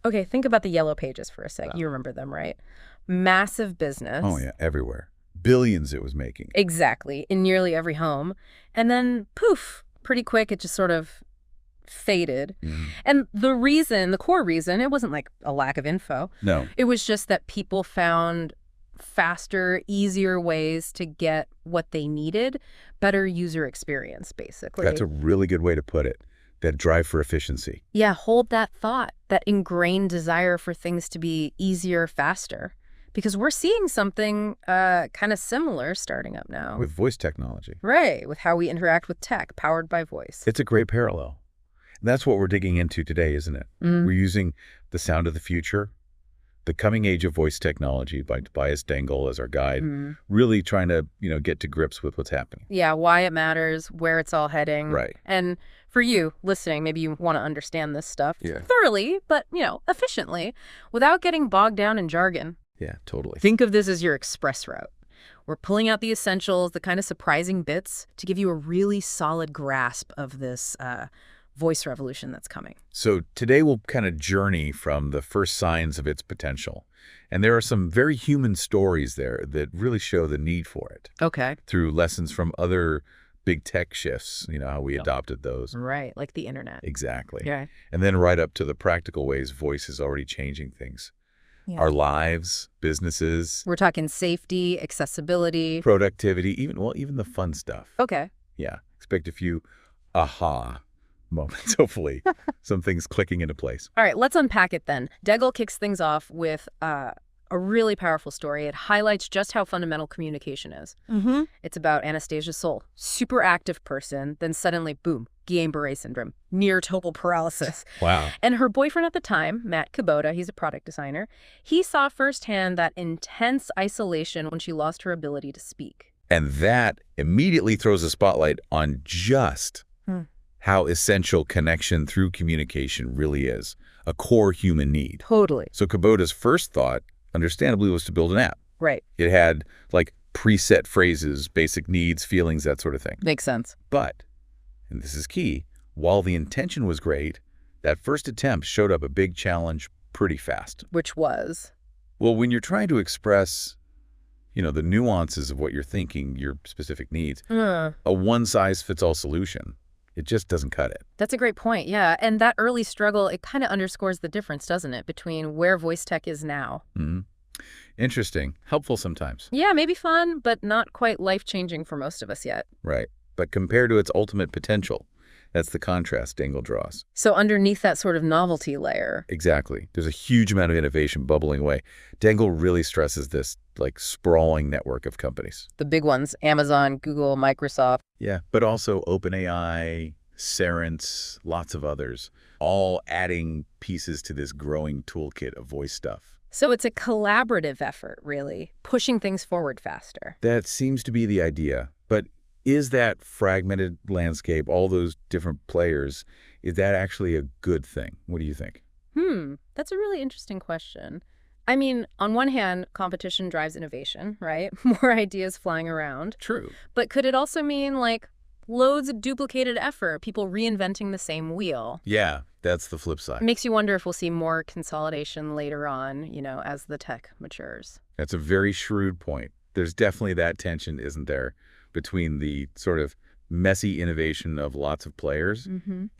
Okay, think about the Yellow Pages for a sec. You remember them, right? Massive business. Oh, yeah, everywhere. Billions it was making. Exactly, in nearly every home. And then, poof, pretty quick, it just sort of faded. And the core reason, it wasn't like a lack of info. No. It was just that people found faster, easier ways to get what they needed, better user experience, basically. That's a really good way to put it. That drive for efficiency. Yeah, hold that thought, that ingrained desire for things to be easier, faster. Because we're seeing something kind of similar starting up now. With voice technology. Right, with how we interact with tech, powered by voice. It's a great parallel. And that's what we're digging into today, isn't it? We're using the sound of the future, the coming age of voice technology by Tobias Dengel as our guide, really trying to, get to grips with what's happening. Yeah, why it matters, where it's all heading. Right. And for you listening, maybe you want to understand this stuff thoroughly, but, efficiently, without getting bogged down in jargon. Yeah, totally. Think of this as your express route. We're pulling out the essentials, the kind of surprising bits, to give you a really solid grasp of this voice revolution that's coming. So today we'll kind of journey from the first signs of its potential. And there are some very human stories there that really show the need for it. Okay. Through lessons from other big tech shifts, how we adopted those. Right, like the internet. Exactly. Yeah. And then right up to the practical ways voice is already changing things. Yeah. Our lives, businesses. We're talking safety, accessibility. Productivity, even the fun stuff. Okay. Yeah. Expect a few aha moments, hopefully. Some things clicking into place. All right, let's unpack it then. Dengel kicks things off with a really powerful story. It highlights just how fundamental communication is. It's about Anastasia Soul, super active person, then suddenly, boom, Guillain-Barré syndrome, near total paralysis. Wow. And her boyfriend at the time, Matt Kubota, he's a product designer, he saw firsthand that intense isolation when she lost her ability to speak. And that immediately throws a spotlight on just how essential connection through communication really is, a core human need. Totally. So Kubota's first thought, understandably, was to build an app. Right. It had, preset phrases, basic needs, feelings, that sort of thing. Makes sense. But, and this is key, while the intention was great, that first attempt showed up a big challenge pretty fast. Which was? Well, when you're trying to express, the nuances of what you're thinking, your specific needs, a one-size-fits-all solution, it just doesn't cut it. That's a great point, yeah. And that early struggle, it kind of underscores the difference, doesn't it, between where voice tech is now. Interesting. Helpful sometimes. Yeah, maybe fun, but not quite life-changing for most of us yet. Right. But compared to its ultimate potential, that's the contrast Dengel draws. So underneath that sort of novelty layer. Exactly. There's a huge amount of innovation bubbling away. Dengel really stresses this, sprawling network of companies. The big ones, Amazon, Google, Microsoft. Yeah, but also OpenAI, Cerence, lots of others, all adding pieces to this growing toolkit of voice stuff. So it's a collaborative effort, really, pushing things forward faster. That seems to be the idea. But is that fragmented landscape, all those different players, is that actually a good thing? What do you think? That's a really interesting question. I mean, on one hand, competition drives innovation, right? More ideas flying around. True. But could it also mean, loads of duplicated effort, people reinventing the same wheel? Yeah, that's the flip side. It makes you wonder if we'll see more consolidation later on, as the tech matures. That's a very shrewd point. There's definitely that tension, isn't there, between the sort of messy innovation of lots of players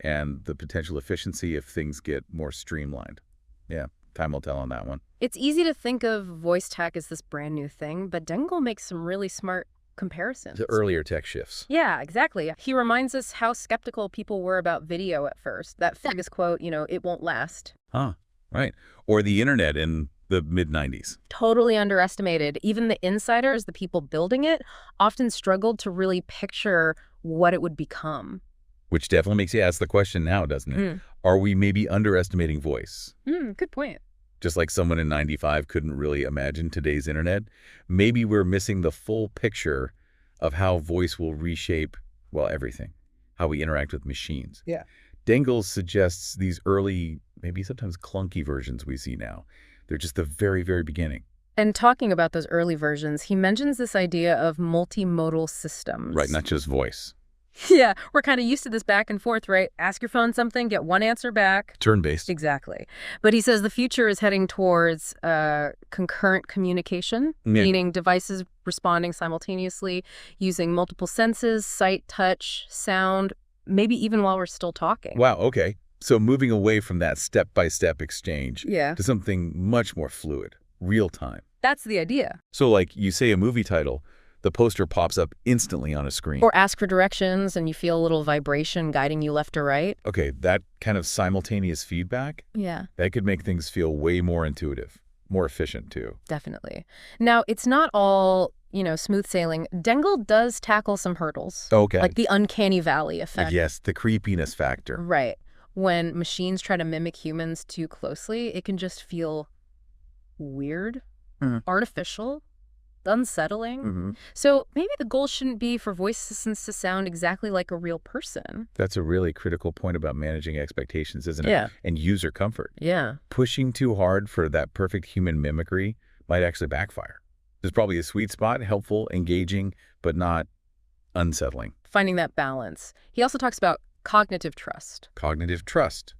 and the potential efficiency if things get more streamlined. Yeah, time will tell on that one. It's easy to think of voice tech as this brand new thing, but Dengel makes some really smart comparisons. The earlier tech shifts. Yeah, exactly. He reminds us how skeptical people were about video at first. That famous quote, it won't last. Right. Or the internet in the mid-90s. Totally underestimated. Even the insiders, the people building it, often struggled to really picture what it would become. Which definitely makes you ask the question now, doesn't it? Are we maybe underestimating voice? Good point. Just like someone in 95 couldn't really imagine today's internet, maybe we're missing the full picture of how voice will reshape, everything, how we interact with machines. Yeah. Dengel suggests these early, maybe sometimes clunky versions we see now. They're just the very, very beginning. And talking about those early versions, he mentions this idea of multimodal systems. Right, not just voice. Yeah, we're kind of used to this back and forth, right? Ask your phone something, get one answer back. Turn-based. Exactly. But he says the future is heading towards concurrent communication, meaning devices responding simultaneously, using multiple senses, sight, touch, sound, maybe even while we're still talking. Wow, okay. So moving away from that step-by-step exchange Yeah. to something much more fluid, real-time. That's the idea. So like you say a movie title, the poster pops up instantly on a screen. Or ask for directions and you feel a little vibration guiding you left or right. Okay, that kind of simultaneous feedback, Yeah. that could make things feel way more intuitive, more efficient too. Definitely. Now, it's not all, smooth sailing. Dangle does tackle some hurdles. Okay. Like the uncanny valley effect. Yes, the creepiness factor. Right. When machines try to mimic humans too closely, it can just feel weird, artificial, unsettling. So maybe the goal shouldn't be for voice assistants to sound exactly like a real person. That's a really critical point about managing expectations, isn't it? Yeah. And user comfort. Yeah. Pushing too hard for that perfect human mimicry might actually backfire. There's probably a sweet spot, helpful, engaging, but not unsettling. Finding that balance. He also talks about cognitive trust. Cognitive trust,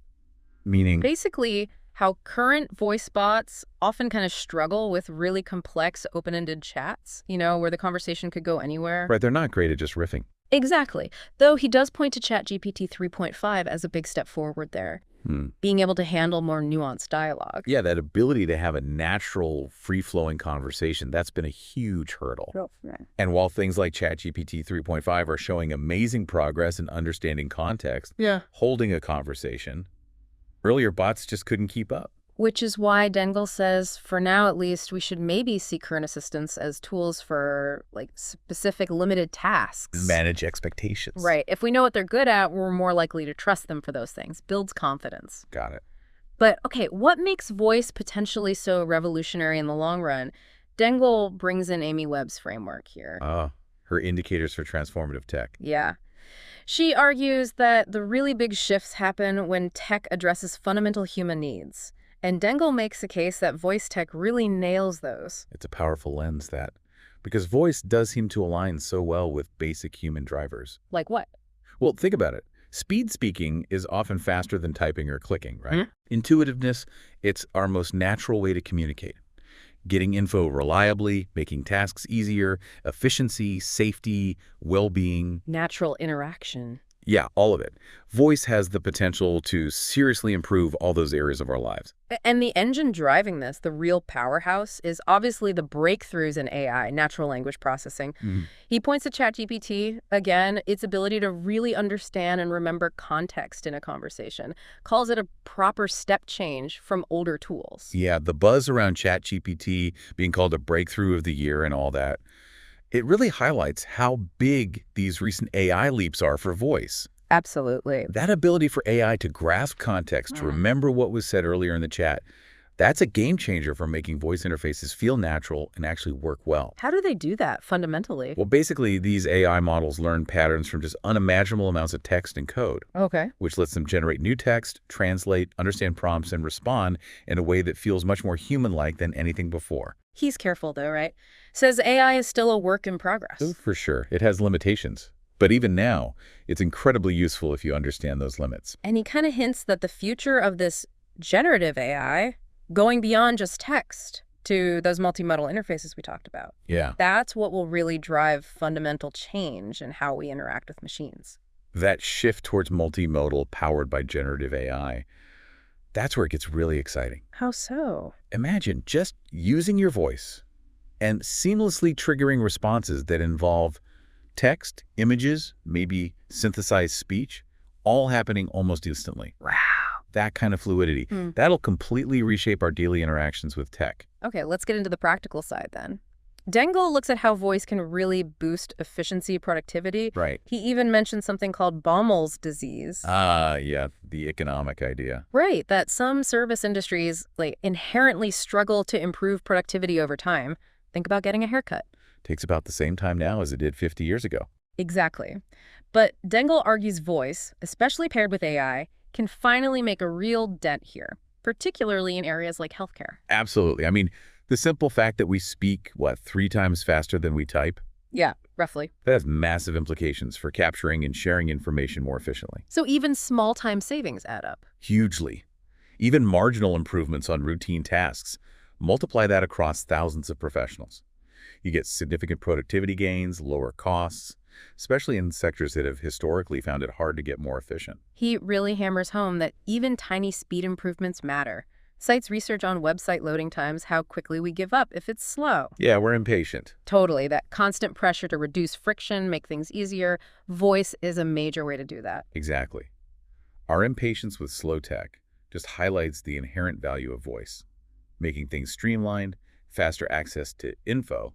meaning... Basically, how current voice bots often kind of struggle with really complex, open-ended chats, where the conversation could go anywhere. Right, they're not great at just riffing. Exactly. Though he does point to ChatGPT 3.5 as a big step forward there. Being able to handle more nuanced dialogue. Yeah, that ability to have a natural, free-flowing conversation, that's been a huge hurdle. Oh, right. And while things like ChatGPT 3.5 are showing amazing progress in understanding context, holding a conversation, earlier bots just couldn't keep up. Which is why Dangle says, for now at least, we should maybe see current assistants as tools for specific limited tasks. Manage expectations. Right. If we know what they're good at, we're more likely to trust them for those things. Builds confidence. Got it. But, okay, what makes voice potentially so revolutionary in the long run? Dangle brings in Amy Webb's framework here. Her indicators for transformative tech. Yeah. She argues that the really big shifts happen when tech addresses fundamental human needs. And Dangle makes the case that voice tech really nails those. It's a powerful lens, that. Because voice does seem to align so well with basic human drivers. Like what? Well, think about it. Speed speaking is often faster than typing or clicking, right? Intuitiveness, it's our most natural way to communicate. Getting info reliably, making tasks easier, efficiency, safety, well-being. Natural interaction. Yeah, all of it. Voice has the potential to seriously improve all those areas of our lives. And the engine driving this, the real powerhouse, is obviously the breakthroughs in AI, natural language processing. He points to ChatGPT, again, its ability to really understand and remember context in a conversation, calls it a proper step change from older tools. Yeah, the buzz around ChatGPT being called a breakthrough of the year and all that, it really highlights how big these recent AI leaps are for voice. Absolutely. That ability for AI to grasp context, to remember what was said earlier in the chat, that's a game changer for making voice interfaces feel natural and actually work well. How do they do that fundamentally? Well, basically, these AI models learn patterns from just unimaginable amounts of text and code, which lets them generate new text, translate, understand prompts, and respond in a way that feels much more human-like than anything before. He's careful, though, right? Says AI is still a work in progress. Oh, for sure. It has limitations. But even now, it's incredibly useful if you understand those limits. And he kind of hints that the future of this generative AI, going beyond just text to those multimodal interfaces we talked about. Yeah. That's what will really drive fundamental change in how we interact with machines. That shift towards multimodal powered by generative AI, that's where it gets really exciting. How so? Imagine just using your voice and seamlessly triggering responses that involve text, images, maybe synthesized speech, all happening almost instantly. Wow. That kind of fluidity, that'll completely reshape our daily interactions with tech. Okay, let's get into the practical side then. Dangle looks at how voice can really boost efficiency, productivity. Right. He even mentioned something called Baumol's disease. Yeah, the economic idea. Right, that some service industries inherently struggle to improve productivity over time. Think about getting a haircut. Takes about the same time now as it did 50 years ago. Exactly. But Dangle argues voice, especially paired with AI, can finally make a real dent here, particularly in areas like healthcare. Absolutely. I mean, the simple fact that we speak, 3 times faster than we type, Yeah, roughly. That has massive implications for capturing and sharing information more efficiently. So even small time savings add up. Hugely. Even marginal improvements on routine tasks. Multiply that across thousands of professionals. You get significant productivity gains, lower costs, especially in sectors that have historically found it hard to get more efficient. He really hammers home that even tiny speed improvements matter. Cites research on website loading times, how quickly we give up if it's slow. Yeah, we're impatient. Totally. That constant pressure to reduce friction, make things easier. Voice is a major way to do that. Exactly. Our impatience with slow tech just highlights the inherent value of voice. Making things streamlined, faster access to info,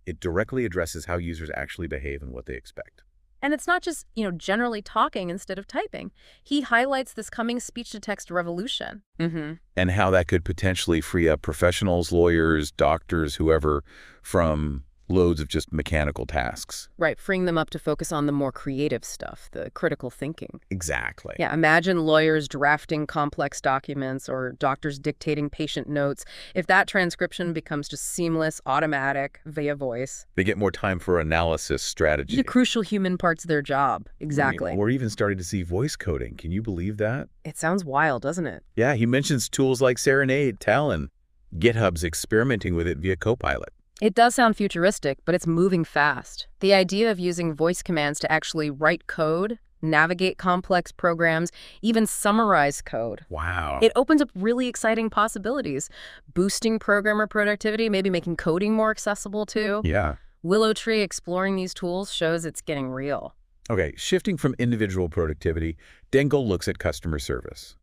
it directly addresses how users actually behave and what they expect. And it's not just, generally talking instead of typing. He highlights this coming speech-to-text revolution. And how that could potentially free up professionals, lawyers, doctors, whoever, from loads of just mechanical tasks. Right, freeing them up to focus on the more creative stuff, the critical thinking. Exactly. Yeah, imagine lawyers drafting complex documents or doctors dictating patient notes. If that transcription becomes just seamless, automatic, via voice. They get more time for analysis, strategy. The crucial human parts of their job. Exactly. We're even starting to see voice coding. Can you believe that? It sounds wild, doesn't it? Yeah, he mentions tools like Serenade, Talon. GitHub's experimenting with it via Copilot. It does sound futuristic, but it's moving fast. The idea of using voice commands to actually write code, navigate complex programs, even summarize code. Wow. It opens up really exciting possibilities. Boosting programmer productivity, maybe making coding more accessible too. Yeah. Willow Tree exploring these tools shows it's getting real. Okay, shifting from individual productivity, Dengel looks at customer service.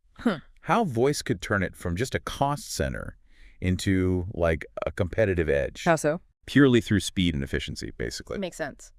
How voice could turn it from just a cost center into, like, a competitive edge. How so? Purely through speed and efficiency, basically. Makes sense.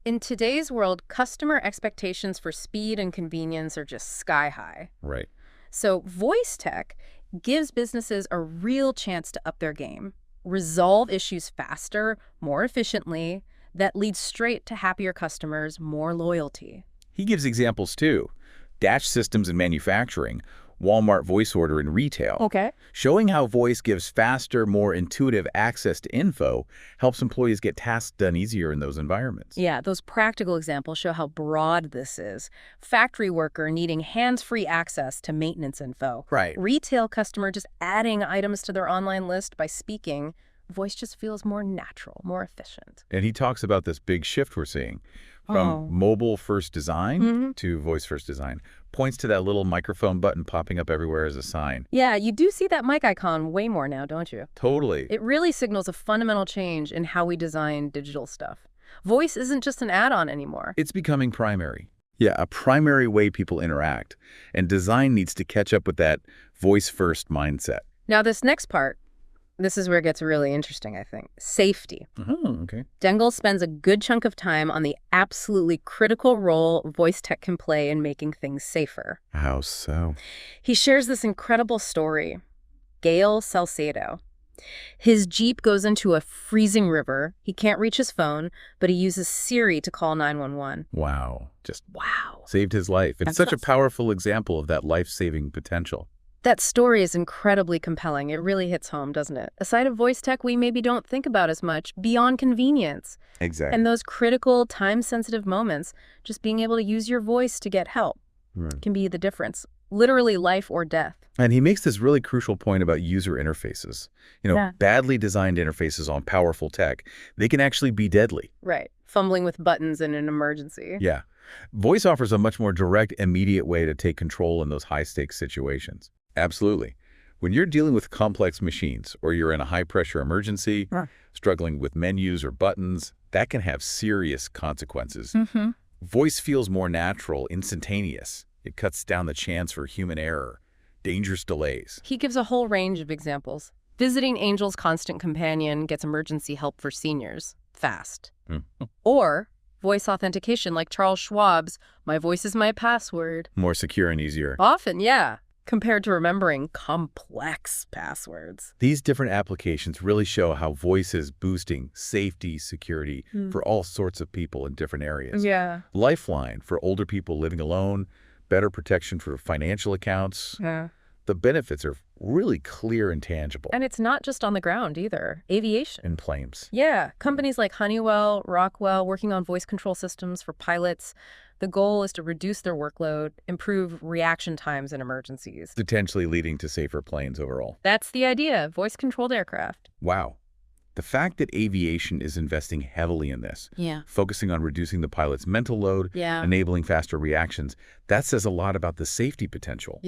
In today's world, customer expectations for speed and convenience are just sky high. Right. So voice tech gives businesses a real chance to up their game, resolve issues faster, more efficiently, that leads straight to happier customers, more loyalty. He gives examples, too. Dash systems in manufacturing, Walmart voice order in retail. Okay. Showing how voice gives faster, more intuitive access to info helps employees get tasks done easier in those environments. Yeah, those practical examples show how broad this is. Factory worker needing hands-free access to maintenance info. Right. Retail customer just adding items to their online list by speaking. Voice just feels more natural, more efficient. And he talks about this big shift we're seeing from mobile-first design to voice-first design. Points to that little microphone button popping up everywhere as a sign. Yeah, you do see that mic icon way more now, don't you? Totally. It really signals a fundamental change in how we design digital stuff. Voice isn't just an add-on anymore. It's becoming primary. Yeah, a primary way people interact. And design needs to catch up with that voice-first mindset. Now, this next part, this is where it gets really interesting, I think. Safety. Oh, okay. Dengel spends a good chunk of time on the absolutely critical role voice tech can play in making things safer. How so? He shares this incredible story. Gail Salcedo. His Jeep goes into a freezing river. He can't reach his phone, but he uses Siri to call 911. Wow. Just Wow. saved his life. It's such a powerful example of that life-saving potential. That story is incredibly compelling. It really hits home, doesn't it? A side of voice tech we maybe don't think about as much, beyond convenience. Exactly. And those critical, time-sensitive moments, just being able to use your voice to get help can be the difference. Literally life or death. And he makes this really crucial point about user interfaces. Badly designed interfaces on powerful tech, they can actually be deadly. Right. Fumbling with buttons in an emergency. Yeah. Voice offers a much more direct, immediate way to take control in those high-stakes situations. Absolutely. When you're dealing with complex machines or you're in a high-pressure emergency, struggling with menus or buttons, that can have serious consequences. Voice feels more natural, instantaneous. It cuts down the chance for human error, dangerous delays. He gives a whole range of examples. Visiting Angel's constant companion gets emergency help for seniors. Fast. Or voice authentication like Charles Schwab's, "My voice is my password." More secure and easier. Often, yeah. Compared to remembering complex passwords. These different applications really show how voice is boosting safety, security for all sorts of people in different areas. Yeah. Lifeline for older people living alone, better protection for financial accounts. Yeah. The benefits are really clear and tangible. And it's not just on the ground either. Aviation. In planes. Yeah, companies like Honeywell, Rockwell, working on voice control systems for pilots. The goal is to reduce their workload, improve reaction times in emergencies. Potentially leading to safer planes overall. That's the idea, voice-controlled aircraft. Wow. The fact that aviation is investing heavily in this, focusing on reducing the pilot's mental load, enabling faster reactions, that says a lot about the safety potential.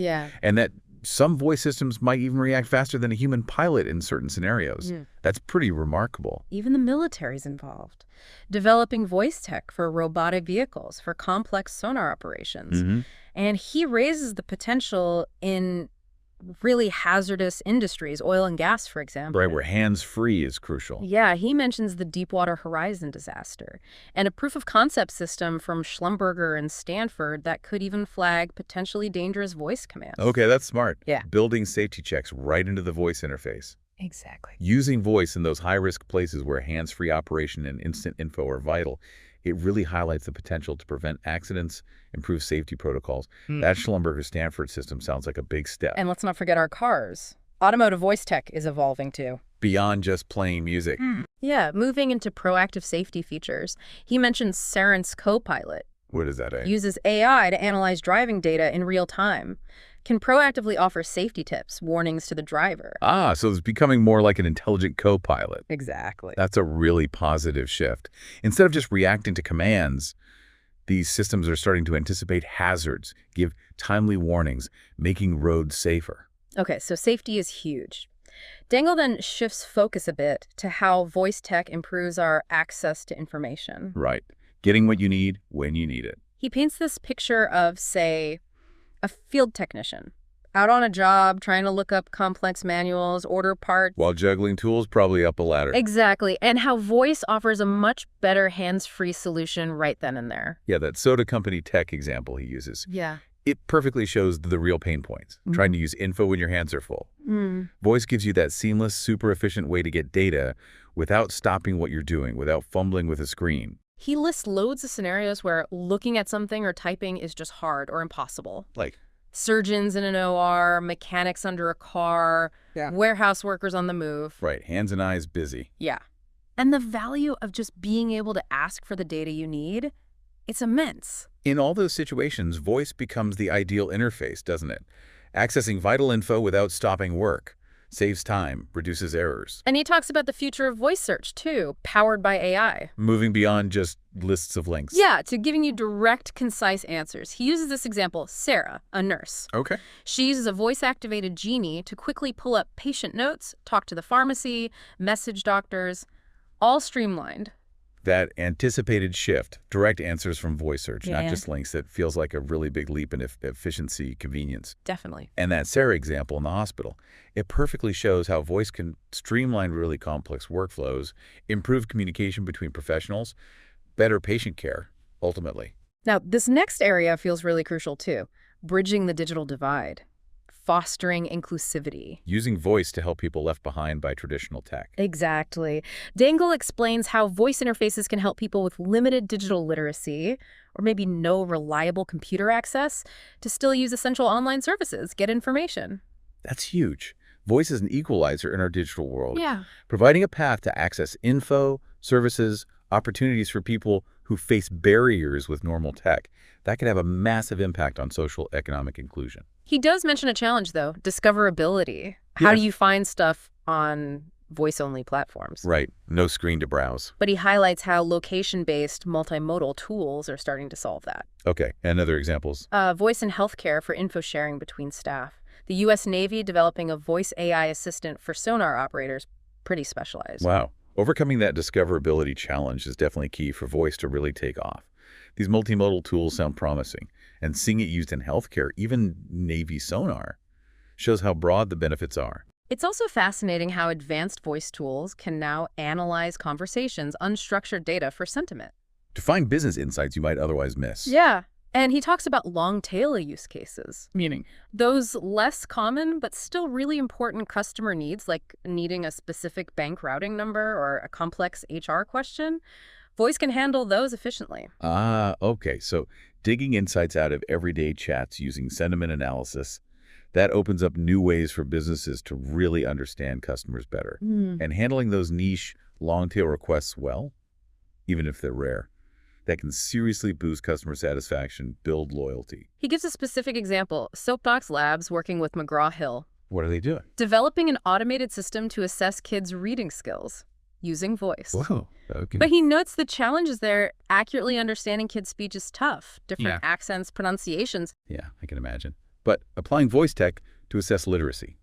And that some voice systems might even react faster than a human pilot in certain scenarios. That's pretty remarkable. Even the military's involved, developing voice tech for robotic vehicles, for complex sonar operations. And he raises the potential in really hazardous industries, oil and gas, for example. Right, where hands-free is crucial. Yeah, he mentions the Deepwater Horizon disaster and a proof-of-concept system from Schlumberger and Stanford that could even flag potentially dangerous voice commands. Okay, that's smart. Yeah. Building safety checks right into the voice interface. Exactly. Using voice in those high-risk places where hands-free operation and instant info are vital, it really highlights the potential to prevent accidents, improve safety protocols. That Schlumberger-Stanford system sounds like a big step. And let's not forget our cars. Automotive voice tech is evolving too. Beyond just playing music. Yeah, moving into proactive safety features. He mentioned Cerence Copilot. What is that, eh? Uses AI to analyze driving data in real time. Can proactively offer safety tips, warnings to the driver. Ah, so it's becoming more like an intelligent co-pilot. Exactly. That's a really positive shift. Instead of just reacting to commands, these systems are starting to anticipate hazards, give timely warnings, making roads safer. Okay, so safety is huge. Dangle then shifts focus a bit to how voice tech improves our access to information. Right. Getting what you need when you need it. He paints this picture of, say, a field technician out on a job trying to look up complex manuals, order parts. While juggling tools, probably up a ladder. Exactly. And how voice offers a much better hands-free solution right then and there. Yeah, that soda company tech example he uses. Yeah. It perfectly shows the real pain points. Trying to use info when your hands are full. Voice gives you that seamless, super efficient way to get data without stopping what you're doing, without fumbling with a screen. He lists loads of scenarios where looking at something or typing is just hard or impossible. Like? Surgeons in an OR, mechanics under a car, warehouse workers on the move. Right, hands and eyes busy. Yeah. And the value of just being able to ask for the data you need, it's immense. In all those situations, voice becomes the ideal interface, doesn't it? Accessing vital info without stopping work. Saves time, reduces errors. And he talks about the future of voice search, too, powered by AI. Moving beyond just lists of links. Yeah, to giving you direct, concise answers. He uses this example, Sarah, a nurse. Okay. She uses a voice-activated genie to quickly pull up patient notes, talk to the pharmacy, message doctors, all streamlined. That anticipated shift, direct answers from voice search, not just links, that feels like a really big leap in efficiency, convenience. Definitely. And that Sarah example in the hospital, it perfectly shows how voice can streamline really complex workflows, improve communication between professionals, better patient care, ultimately. Now, this next area feels really crucial too, bridging the digital divide, fostering inclusivity. Using voice to help people left behind by traditional tech. Exactly. Dangle explains how voice interfaces can help people with limited digital literacy, or maybe no reliable computer access, to still use essential online services, get information. That's huge. Voice is an equalizer in our digital world. Yeah. Providing a path to access info, services, opportunities for people who face barriers with normal tech. That could have a massive impact on social economic inclusion. He does mention a challenge, though, discoverability. How do you find stuff on voice-only platforms? Right. No screen to browse. But he highlights how location-based multimodal tools are starting to solve that. Okay. And other examples? Voice in healthcare for info sharing between staff. The U.S. Navy developing a voice AI assistant for sonar operators, pretty specialized. Wow. Overcoming that discoverability challenge is definitely key for voice to really take off. These multimodal tools sound promising, and seeing it used in healthcare, even Navy sonar, shows how broad the benefits are. It's also fascinating how advanced voice tools can now analyze conversations, unstructured data for sentiment. To find business insights you might otherwise miss. Yeah. And he talks about long-tail use cases. Meaning? Those less common but still really important customer needs, like needing a specific bank routing number or a complex HR question. Voice can handle those efficiently. Ah, okay. So digging insights out of everyday chats using sentiment analysis, That opens up new ways for businesses to really understand customers better. And handling those niche, long-tail requests well, even if they're rare, that can seriously boost customer satisfaction, build loyalty. He gives a specific example, Soapbox Labs working with McGraw-Hill. What are they doing? Developing an automated system to assess kids' reading skills using voice. Whoa. Okay. But he notes the challenges there. Accurately understanding kids' speech is tough. Different accents, pronunciations. Yeah, I can imagine. But applying voice tech to assess literacy.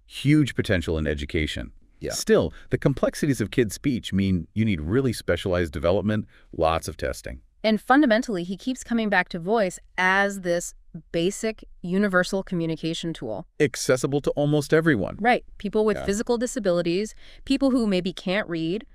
Huge potential in education. Yeah. Still, the complexities of kids' speech mean you need really specialized development, lots of testing. And fundamentally, he keeps coming back to voice as this basic universal communication tool. Accessible to almost everyone. Right. People with physical disabilities, people who maybe can't read,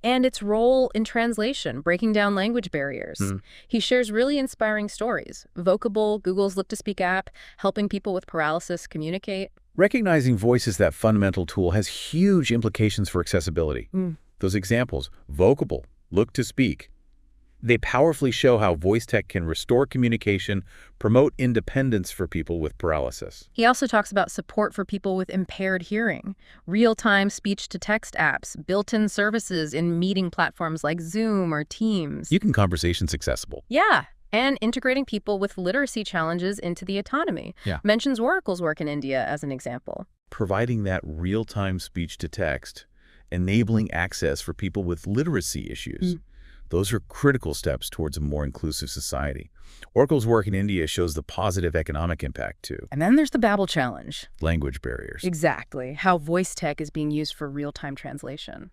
and its role in translation, breaking down language barriers. He shares really inspiring stories. Vocable, Google's Look to Speak app, helping people with paralysis communicate. Recognizing voice as that fundamental tool has huge implications for accessibility. Those examples, Vocable, Look to Speak, they powerfully show how voice tech can restore communication, promote independence for people with paralysis. He also talks about support for people with impaired hearing, real-time speech-to-text apps, built-in services in meeting platforms like Zoom or Teams. You can conversations accessible. Yeah, and integrating people with literacy challenges into the autonomy. Mentions Oracle's work in India as an example. Providing that real-time speech-to-text, enabling access for people with literacy issues. Those are critical steps towards a more inclusive society. Oracle's work in India shows the positive economic impact, too. And then there's the Babel challenge. Language barriers. Exactly. How voice tech is being used for real-time translation.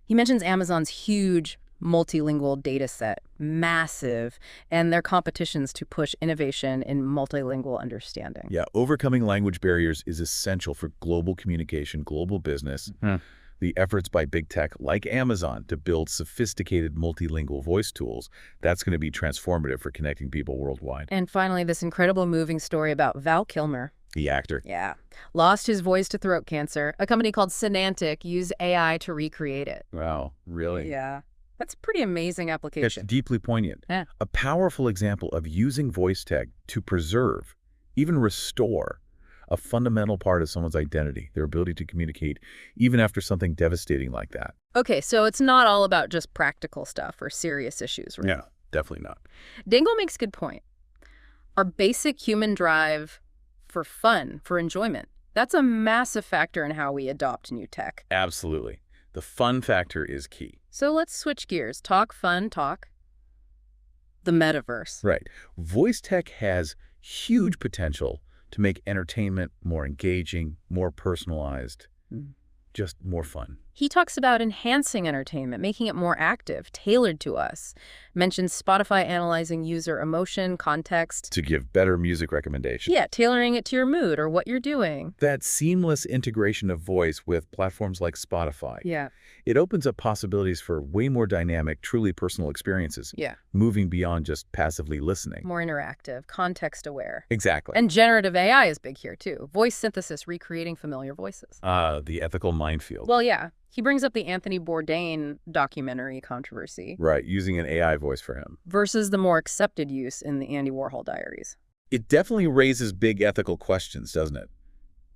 He mentions Amazon's huge multilingual data set, massive, and their competitions to push innovation in multilingual understanding. Yeah, overcoming language barriers is essential for global communication, global business. The efforts by big tech like Amazon to build sophisticated multilingual voice tools, that's going to be transformative for connecting people worldwide. And finally, this incredible moving story about Val Kilmer. The actor. Yeah. Lost his voice to throat cancer. A company called Sonantic used AI to recreate it. Wow, really? Yeah. That's a pretty amazing application. It's deeply poignant. Yeah. A powerful example of using voice tech to preserve, even restore, a fundamental part of someone's identity, their ability to communicate, even after something devastating like that. Okay, so it's not all about just practical stuff or serious issues, right? Yeah, definitely not. Dangle makes a good point. Our basic human drive for fun, for enjoyment, that's a massive factor in how we adopt new tech. Absolutely. The fun factor is key. So let's switch gears. Talk fun, talk the metaverse. Right. Voice tech has huge potential to make entertainment more engaging, more personalized, just more fun. He talks about enhancing entertainment, making it more active, tailored to us. Mentions Spotify analyzing user emotion, context. To give better music recommendations. Yeah, tailoring it to your mood or what you're doing. That seamless integration of voice with platforms like Spotify. Yeah. It opens up possibilities for way more dynamic, truly personal experiences. Yeah. Moving beyond just passively listening. More interactive, context-aware. Exactly. And generative AI is big here, too. Voice synthesis, recreating familiar voices. The ethical minefield. Well, yeah. He brings up the Anthony Bourdain documentary controversy. Right, using an AI voice for him. Versus the more accepted use in the Andy Warhol diaries. It definitely raises big ethical questions, doesn't it?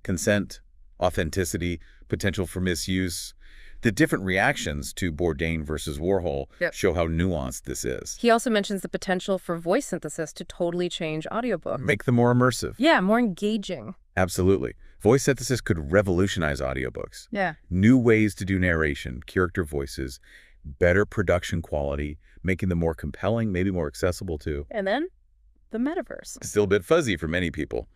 Consent, authenticity, potential for misuse. The different reactions to Bourdain versus Warhol show how nuanced this is. He also mentions the potential for voice synthesis to totally change audiobooks. Make them more immersive. Yeah, more engaging. Absolutely. Voice synthesis could revolutionize audiobooks. Yeah. New ways to do narration, character voices, better production quality, making them more compelling, maybe more accessible too. And then the metaverse. Still a bit fuzzy for many people,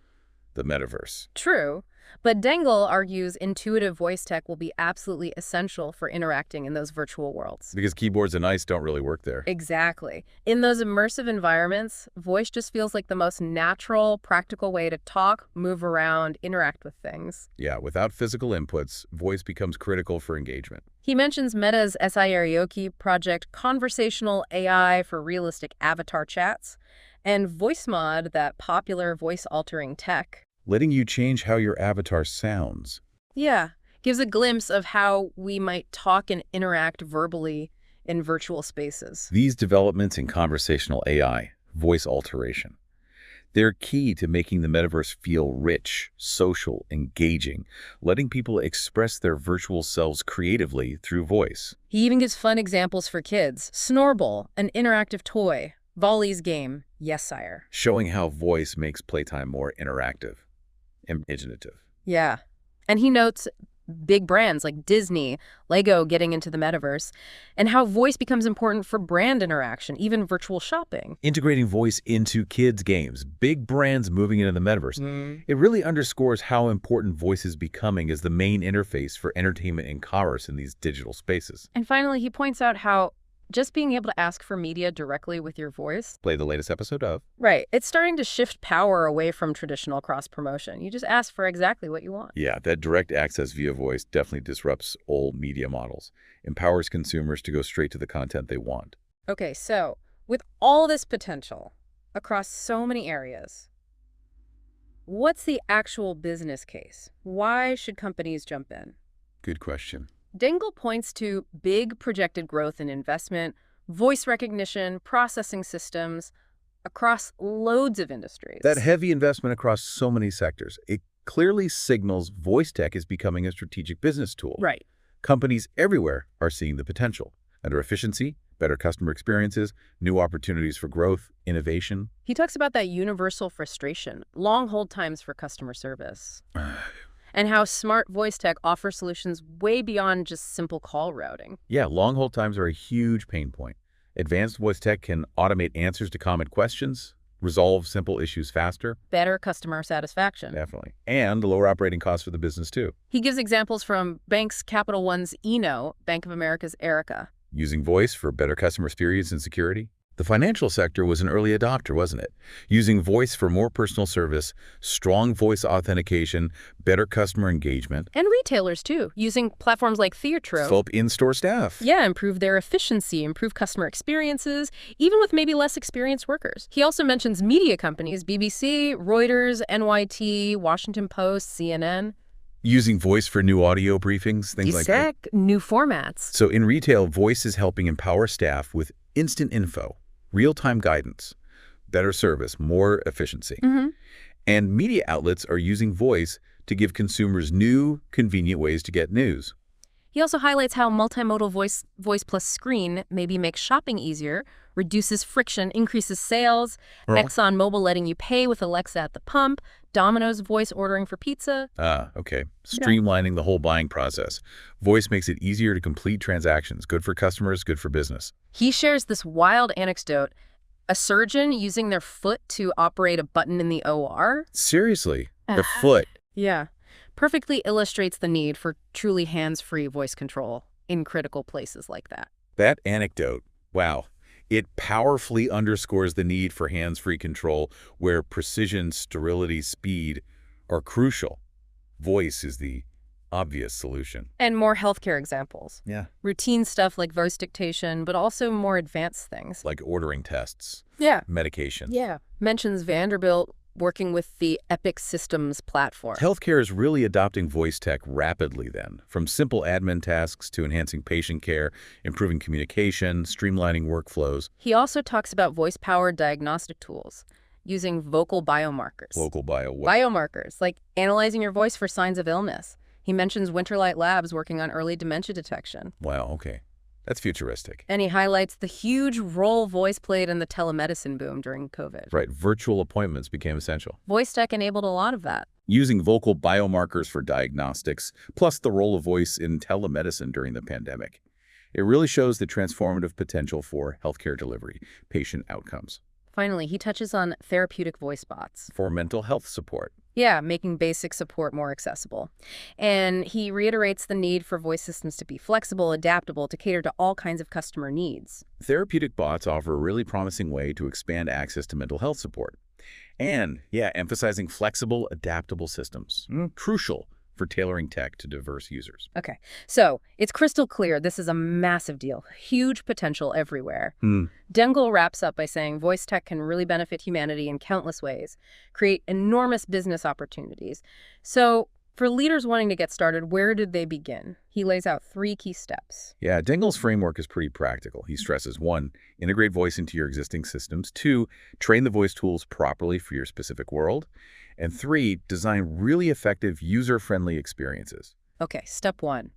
the metaverse. True. But Dangle argues intuitive voice tech will be absolutely essential for interacting in those virtual worlds. Because keyboards and mice don't really work there. Exactly. In those immersive environments, voice just feels like the most natural, practical way to talk, move around, interact with things. Yeah, without physical inputs, voice becomes critical for engagement. He mentions Meta's SI Arioki project, Conversational AI for realistic avatar chats, and VoiceMod, that popular voice-altering tech. Letting you change how your avatar sounds. Yeah, gives a glimpse of how we might talk and interact verbally in virtual spaces. These developments in conversational AI, voice alteration, They're key to making the metaverse feel rich, social, engaging, letting people express their virtual selves creatively through voice. He even gives fun examples for kids. Snorball, an interactive toy. Volley's game, yes, sire. Showing how voice makes playtime more interactive, imaginative. Yeah. And he notes big brands like Disney, Lego getting into the metaverse, and how voice becomes important for brand interaction, even virtual shopping. Integrating voice into kids' games, big brands moving into the metaverse. It really underscores how important voice is becoming as the main interface for entertainment and commerce in these digital spaces. And finally, he points out how just being able to ask for media directly with your voice. Play the latest episode of. Right. It's starting to shift power away from traditional cross-promotion. You just ask for exactly what you want. Yeah, that direct access via voice definitely disrupts old media models, empowers consumers to go straight to the content they want. Okay, so with all this potential across so many areas, what's the actual business case? Why should companies jump in? Good question. Dingle points to big projected growth in investment, voice recognition, processing systems across loads of industries. That heavy investment across so many sectors, it clearly signals voice tech is becoming a strategic business tool. Right. Companies everywhere are seeing the potential. Under efficiency, better customer experiences, new opportunities for growth, innovation. He talks about that universal frustration, long hold times for customer service. And how smart voice tech offers solutions way beyond just simple call routing. Yeah, long hold times are a huge pain point. Advanced voice tech can automate answers to common questions, resolve simple issues faster. Better customer satisfaction. Definitely. And lower operating costs for the business, too. He gives examples from banks Capital One's Eno, Bank of America's Erica. Using voice for better customer experience and security. The financial sector was an early adopter, wasn't it? Using voice for more personal service, strong voice authentication, better customer engagement. And retailers, too, using platforms like Theatro. Help in-store staff. Yeah, improve their efficiency, improve customer experiences, even with maybe less experienced workers. He also mentions media companies, BBC, Reuters, NYT, Washington Post, CNN. Using voice for new audio briefings, things like that. New formats. So in retail, voice is helping empower staff with instant info, real-time guidance, better service, more efficiency. And media outlets are using voice to give consumers new, convenient ways to get news. He also highlights how multimodal voice plus screen maybe makes shopping easier, reduces friction, increases sales, ExxonMobil letting you pay with Alexa at the pump, Domino's voice ordering for pizza. Okay. Streamlining the whole buying process. Voice makes it easier to complete transactions. Good for customers, good for business. He shares this wild anecdote. A surgeon using their foot to operate a button in the OR. Seriously, the foot. Yeah. Perfectly illustrates the need for truly hands-free voice control in critical places like that. That anecdote, wow. It powerfully underscores the need for hands-free control where precision, sterility, speed are crucial. Voice is the obvious solution. And more healthcare examples. Yeah. Routine stuff like voice dictation, but also more advanced things. Like ordering tests. Yeah. Medication. Yeah. Mentions Vanderbilt working with the Epic Systems platform. Healthcare is really adopting voice tech rapidly then, from simple admin tasks to enhancing patient care, improving communication, streamlining workflows. He also talks about voice-powered diagnostic tools using vocal biomarkers. Biomarkers, like analyzing your voice for signs of illness. He mentions Winterlight Labs working on early dementia detection. Wow, okay. That's futuristic. And he highlights the huge role voice played in the telemedicine boom during COVID. Right, virtual appointments became essential. Voice tech enabled a lot of that. Using vocal biomarkers for diagnostics, plus the role of voice in telemedicine during the pandemic. It really shows the transformative potential for healthcare delivery, patient outcomes. Finally, he touches on therapeutic voice bots. For mental health support. Yeah, making basic support more accessible. And he reiterates the need for voice systems to be flexible, adaptable, to cater to all kinds of customer needs. Therapeutic bots offer a really promising way to expand access to mental health support. And, yeah, emphasizing flexible, adaptable systems. Crucial for tailoring tech to diverse users. Okay, so it's crystal clear this is a massive deal, huge potential everywhere. Dingle wraps up by saying voice tech can really benefit humanity in countless ways, create enormous business opportunities. So For leaders wanting to get started, where did they begin? He lays out 3 key steps. Yeah, Dengel's framework is pretty practical. He stresses 1, integrate voice into your existing systems. 2, train the voice tools properly for your specific world. And 3, design really effective, user-friendly experiences. Okay, step 1,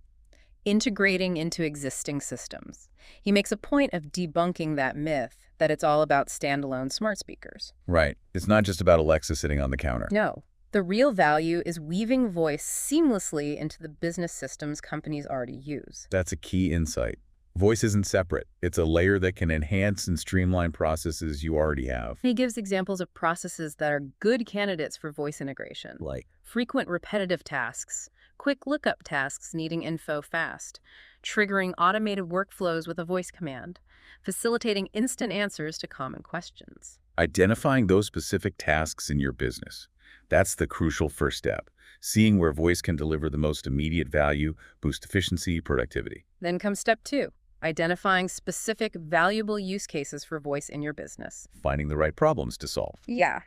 integrating into existing systems. He makes a point of debunking that myth that it's all about standalone smart speakers. Right. It's not just about Alexa sitting on the counter. No. The real value is weaving voice seamlessly into the business systems companies already use. That's a key insight. Voice isn't separate. It's a layer that can enhance and streamline processes you already have. He gives examples of processes that are good candidates for voice integration. Like Frequent repetitive tasks, quick lookup tasks needing info fast, triggering automated workflows with a voice command, facilitating instant answers to common questions. identifying those specific tasks in your business. That's the crucial first step. Seeing where voice can deliver the most immediate value, boost efficiency, productivity. Then comes step 2, identifying specific valuable use cases for voice in your business. Finding the right problems to solve. Yeah.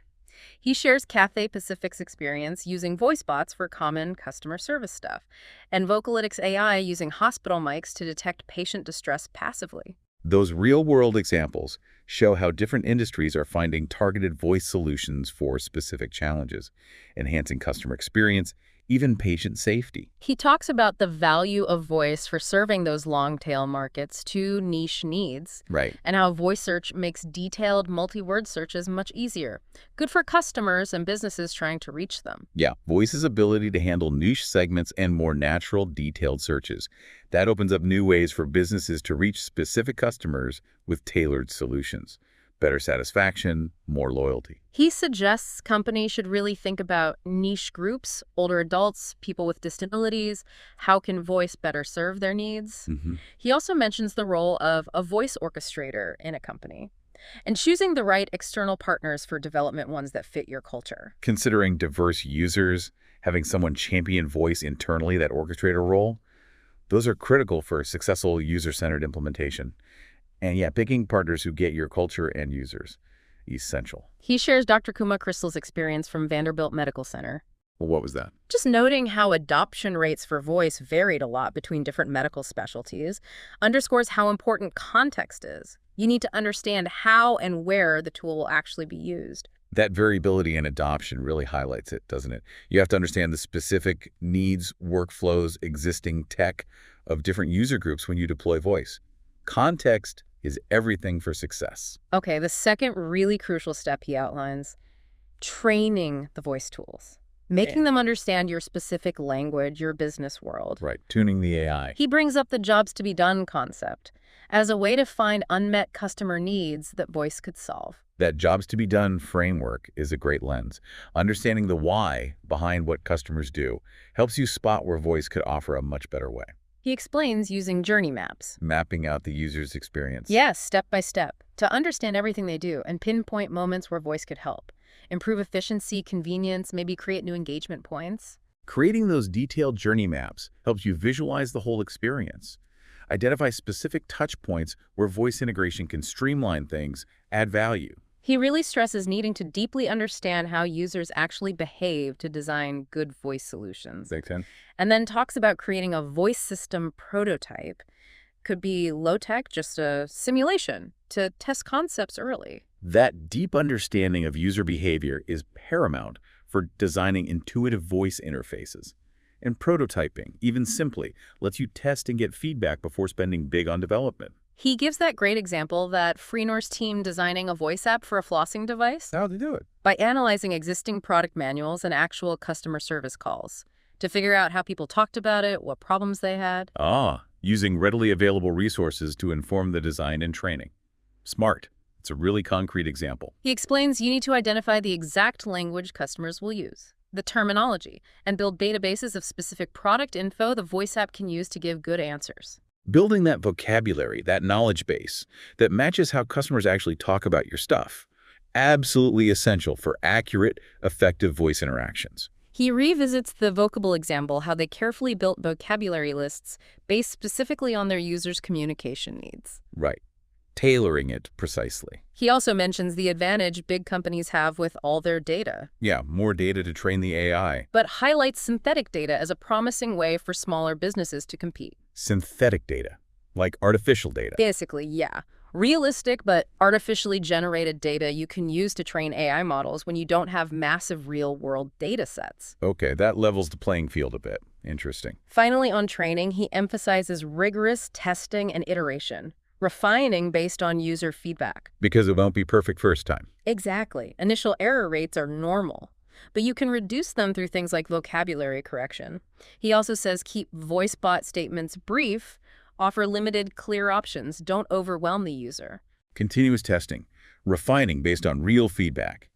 He shares Cathay Pacific's experience using voice bots for common customer service stuff, and Vocalytics AI using hospital mics to detect patient distress passively. Those real-world examples show how different industries are finding targeted voice solutions for specific challenges, enhancing customer experience, even patient safety. He talks about the value of voice for serving those long-tail markets to niche needs, Right. and how voice search makes detailed multi-word searches much easier. Good for customers and businesses trying to reach them. Yeah, voice's ability to handle niche segments and more natural, detailed searches. That opens up new ways for businesses to reach specific customers with tailored solutions. Better satisfaction, more loyalty. He suggests companies should really think about niche groups, older adults, people with disabilities. How can voice better serve their needs? He also mentions the role of a voice orchestrator in a company and choosing the right external partners for development, ones that fit your culture. Considering diverse users, having someone champion voice internally, that orchestrator role, those are critical for successful user-centered implementation. And yeah, picking partners who get your culture and users, essential. He shares Dr. Kuma Crystal's experience from Vanderbilt Medical Center. Well, what was that? Just noting how adoption rates for voice varied a lot between different medical specialties underscores how important context is. You need to understand how and where the tool will actually be used. That variability in adoption really highlights it, doesn't it? You have to understand the specific needs, workflows, existing tech of different user groups when you deploy voice. Context is everything for success. Okay, the second really crucial step he outlines, training the voice tools, making them understand your specific language, your business world. Right, tuning the AI. He brings up the jobs to be done concept as a way to find unmet customer needs that voice could solve. That jobs to be done framework is a great lens. Understanding the why behind what customers do helps you spot where voice could offer a much better way. He explains using journey maps. Mapping out the user's experience. Yes, step by step, to understand everything they do and pinpoint moments where voice could help. Improve efficiency, convenience, maybe create new engagement points. Creating those detailed journey maps helps you visualize the whole experience. Identify specific touch points where voice integration can streamline things, add value. He really stresses needing to deeply understand how users actually behave to design good voice solutions. Big 10. And then talks about creating a voice system prototype. Could be low-tech, just a simulation, to test concepts early. That deep understanding of user behavior is paramount for designing intuitive voice interfaces. And prototyping, even simply, lets you test and get feedback before spending big on development. He gives that great example that Freenor's team designing a voice app for a flossing device How'd they do it? by analyzing existing product manuals and actual customer service calls to figure out how people talked about it, what problems they had. Using readily available resources to inform the design and training. Smart. It's a really concrete example. He explains you need to identify the exact language customers will use, the terminology, and build databases of specific product info the voice app can use to give good answers. Building that vocabulary, that knowledge base, that matches how customers actually talk about your stuff. Absolutely essential for accurate, effective voice interactions. He revisits the Vocable example, how they carefully built vocabulary lists based specifically on their users' communication needs. Right. tailoring it precisely. He also mentions the advantage big companies have with all their data, Yeah, more data to train the AI. but highlights synthetic data as a promising way for smaller businesses to compete. Synthetic data, like artificial data. Basically, yeah. Realistic but artificially generated data you can use to train AI models when you don't have massive real-world data sets. Okay, that levels the playing field a bit. Interesting. Finally, on training, he emphasizes rigorous testing and iteration, refining based on user feedback. Because it won't be perfect first time. Exactly. Initial error rates are normal, but you can reduce them through things like vocabulary correction. He also says keep voice bot statements brief, offer limited, clear options, don't overwhelm the user. Continuous testing, refining based on real feedback.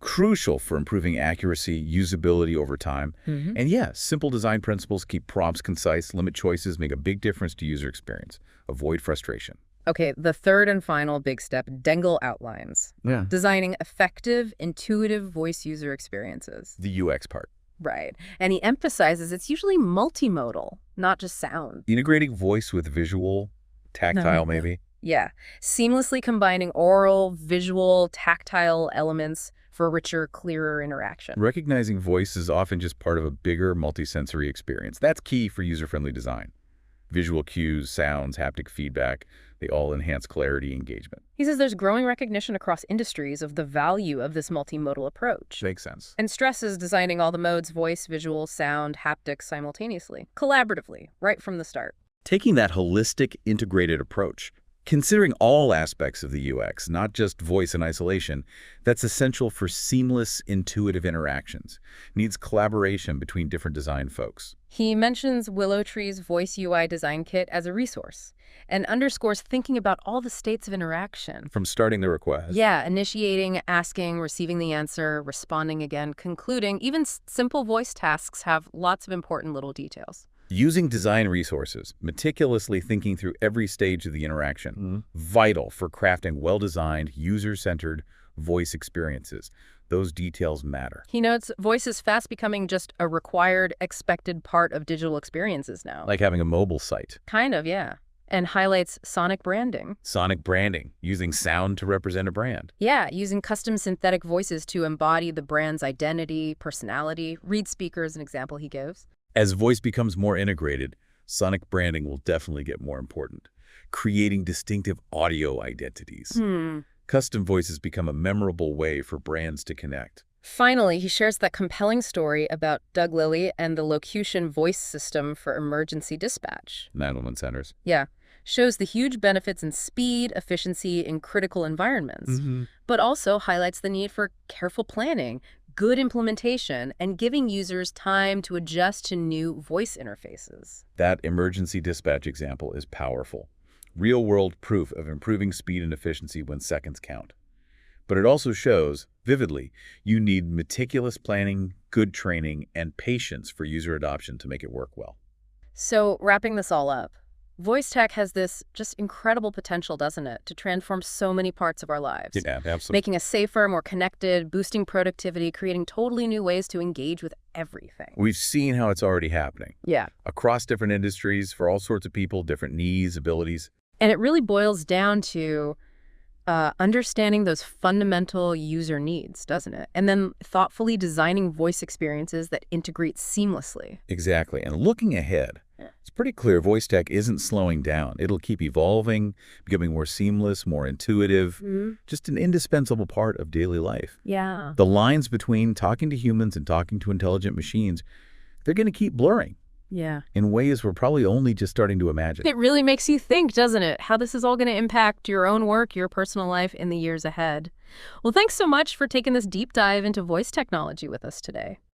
Crucial for improving accuracy, usability over time. And yeah, simple design principles keep prompts concise, limit choices, make a big difference to user experience. Avoid frustration. Okay, the third and final big step, Dengel outlines. Yeah. Designing effective, intuitive voice user experiences. The UX part. Right. And he emphasizes it's usually multimodal, not just sound. Integrating voice with visual, tactile maybe. Yeah. Seamlessly combining oral, visual, tactile elements for richer, clearer interaction. Recognizing voice is often just part of a bigger multisensory experience. That's key for user-friendly design. Visual cues, sounds, haptic feedback, they all enhance clarity and engagement. He says there's growing recognition across industries of the value of this multimodal approach. Makes sense. And stresses designing all the modes, voice, visual, sound, haptics simultaneously, collaboratively, right from the start. Taking that holistic, integrated approach, considering all aspects of the UX, not just voice in isolation, that's essential for seamless, intuitive interactions. Needs collaboration between different design folks. He mentions WillowTree's Voice UI Design Kit as a resource and underscores thinking about all the states of interaction. From starting the request. Yeah, initiating, asking, receiving the answer, responding again, concluding. Even simple voice tasks have lots of important little details. Using design resources, meticulously thinking through every stage of the interaction, vital for crafting well-designed, user-centered voice experiences. Those details matter. He notes voice is fast becoming just a required, expected part of digital experiences now. Like having a mobile site. Kind of, yeah. And highlights sonic branding. Sonic branding, using sound to represent a brand. Yeah, using custom synthetic voices to embody the brand's identity, personality. Reed Speaker is an example he gives. As voice becomes more integrated, sonic branding will definitely get more important. Creating distinctive audio identities. Custom voices become a memorable way for brands to connect. Finally, he shares that compelling story about Doug Lilly and the locution voice system for emergency dispatch. 911 centers. Yeah. Shows the huge benefits in speed, efficiency in critical environments, but also highlights the need for careful planning, good implementation, and giving users time to adjust to new voice interfaces. That emergency dispatch example is powerful. Real-world proof of improving speed and efficiency when seconds count. But it also shows, vividly, you need meticulous planning, good training, and patience for user adoption to make it work well. So, wrapping this all up, voice tech has this just incredible potential, doesn't it, to transform so many parts of our lives. Yeah, absolutely. Making us safer, more connected, boosting productivity, creating totally new ways to engage with everything. We've seen how it's already happening. Yeah. Across different industries, for all sorts of people, different needs, abilities. And it really boils down to understanding those fundamental user needs, doesn't it? And then thoughtfully designing voice experiences that integrate seamlessly. Exactly. And looking ahead, it's pretty clear voice tech isn't slowing down. It'll keep evolving, becoming more seamless, more intuitive, just an indispensable part of daily life. Yeah. The lines between talking to humans and talking to intelligent machines, they're going to keep blurring. Yeah. In ways we're probably only just starting to imagine. It really makes you think, doesn't it? How this is all going to impact your own work, your personal life in the years ahead. Well, thanks so much for taking this deep dive into voice technology with us today.